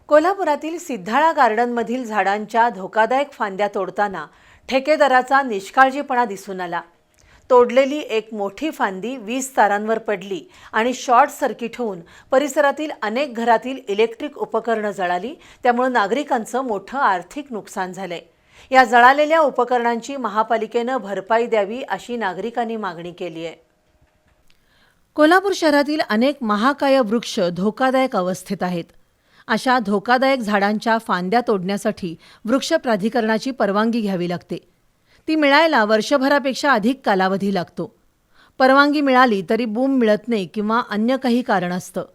कोल्हापुरातील सिद्धाळा गार्डनमधील झाडांच्या धोकादायक फांद्या तोडताना ठेकेदाराचा निष्काळजीपणा दिसून आला। तोडलेली एक मोठी फांदी 20 तारांवर पडली आणि शॉर्ट सर्किट होऊन परिसरातील अनेक घरातील इलेक्ट्रिक उपकरणे जळाली। त्यामुळे नागरिकांचं मोठं आर्थिक नुकसान झालंय। या जळालेल्या उपकरणांची महापालिकेने भरपाई द्यावी अशी नागरिकांनी मागणी केली आहे। कोल्हापूर शहरातील अनेक महाकाय वृक्ष धोकादायक अवस्थेत आहेत। अशा धोकादायक झाडांच्या फांद्या तोडण्यासाठी वृक्ष प्राधिकरणाची परवानगी घ्यावी लागते। ती मिळायला वर्षभरापेक्षा अधिक कालावधी लागतो। परवानगी मिळाली तरी बूम मिळत नाही किंवा अन्य काही कारण असतं।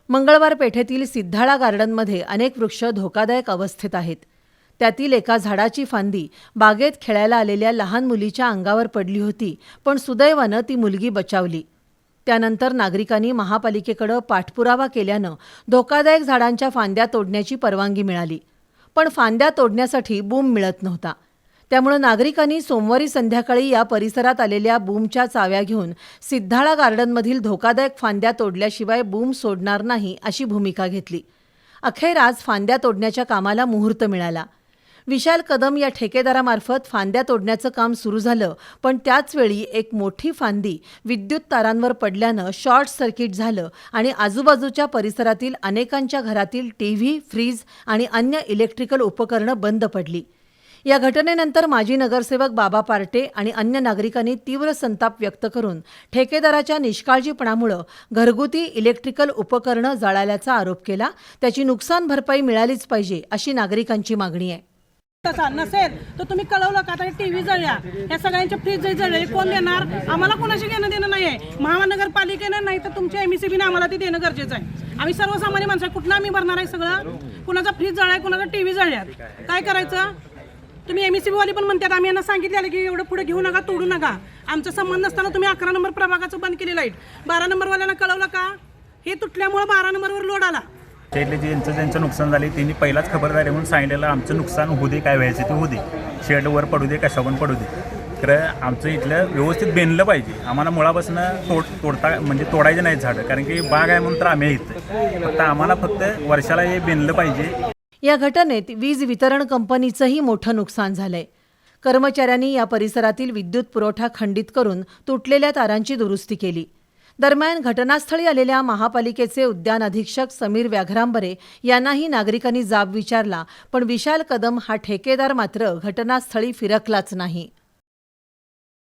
मंगळवार पेठेतील सिद्धाळा गार्डनमध्ये अनेक वृक्ष धोकादायक अवस्थेत आहेत। त्यातील एका झाडाची फांदी बागेत खेळायला आलेल्या लहान मुलीच्या अंगावर पडली होती, पण सुदैवानं ती मुलगी बचावली। त्यानंतर नागरिकांनी महापालिकेकडे पाठपुरावा केल्यानं धोकादायक झाडांच्या फांद्या तोडण्याची परवानगी मिळाली, पण फांद्या तोडण्यासाठी बूम मिळत नव्हता। त्यामुळे नागरिकांनी सोमवारी संध्याकाळी या परिसरात आलेल्या बूमच्या चाव्या घेऊन सिद्धाळा गार्डनमधील धोकादायक फांद्या तोडल्याशिवाय बूम सोडणार नाही अशी भूमिका घेतली। अखेर आज फांद्या तोडण्याच्या कामाला मुहूर्त मिळाला। विशाल कदम या ठेकेदारामार्फत फांद्या तोडण्याचं काम सुरू झालं, पण त्याच वेळी एक मोठी फांदी विद्युत तारांवर पडल्यानं शॉर्ट सर्किट झालं आणि आजूबाजूच्या परिसरातील अनेकांच्या घरातील टीव्ही, फ्रीज आणि अन्य इलेक्ट्रिकल उपकरणं बंद पडली। या घटनेनंतर माजी नगरसेवक बाबा पार्टे आणि अन्य नागरिकांनी तीव्र संताप व्यक्त करून ठेकेदाराच्या निष्काळजीपणामुळे घरगुती इलेक्ट्रिकल उपकरणं जळाल्याचा आरोप केला। त्याची नुकसान भरपाई मिळालीच पाहिजे अशी नागरिकांची मागणी आहे। तसा नसेल तर तुम्ही कळवलं का? आता टीव्ही जळल्या, या सगळ्यांचे फ्रीज जळले, कोण देणार? आम्हाला कोणाशी घेणं देणं नाही आहे। महानगरपालिकेने नाही तर तुमच्या एमईसीबीने आम्हाला ते देणं गरजेचं आहे। आम्ही सर्वसामान्य माणसं कुठलं आम्ही भरणार आहे सगळं? कुणाचा फ्रीज जळाय, कुणाचा टीव्ही जळल्यात, काय करायचं? तुम्ही एमईसीबी वाली पण म्हणतात, आम्ही यांना सांगितलेलं की एवढं पुढे घेऊ नका, तोडू नका। आमचा संबंध नसताना तुम्ही 11 नंबर प्रभागाचं बंद केली लाईट, 12 नंबरवाल्यांना कळवलं का? हे तुटल्यामुळे 12 नंबरवर लोड आला। शेडले ज्यांचं नुकसान झाले त्यांनी पहिलाच खबरदारी म्हणून सांगितलेलं आमचं नुकसान होऊ दे, काय व्हायचं ते होऊ दे, शेड वर पडू दे, कशा पण पडू दे, खरं आमचं इथलं व्यवस्थित बेनलं पाहिजे। आम्हाला मुळापासून तोडायचं नाही झाडं, कारण की बाग आहे म्हणून तर आम्ही इथं आम्हाला फक्त वर्षाला हे बेनलं पाहिजे। या घटनेत वीज वितरण कंपनीचंही मोठं नुकसान झालंय। कर्मचाऱ्यांनी या परिसरातील विद्युत पुरवठा खंडित करून तुटलेल्या तारांची दुरुस्ती केली। दरम्यान घटनास्थळी आलेल्या महापालिकेचे उद्यान अधीक्षक समीर व्याघ्रांबरे यांनाही नागरिकांनी जाब विचारला, पण विशाल कदम हा ठेकेदार मात्र घटनास्थळी फिरकलाच नाही।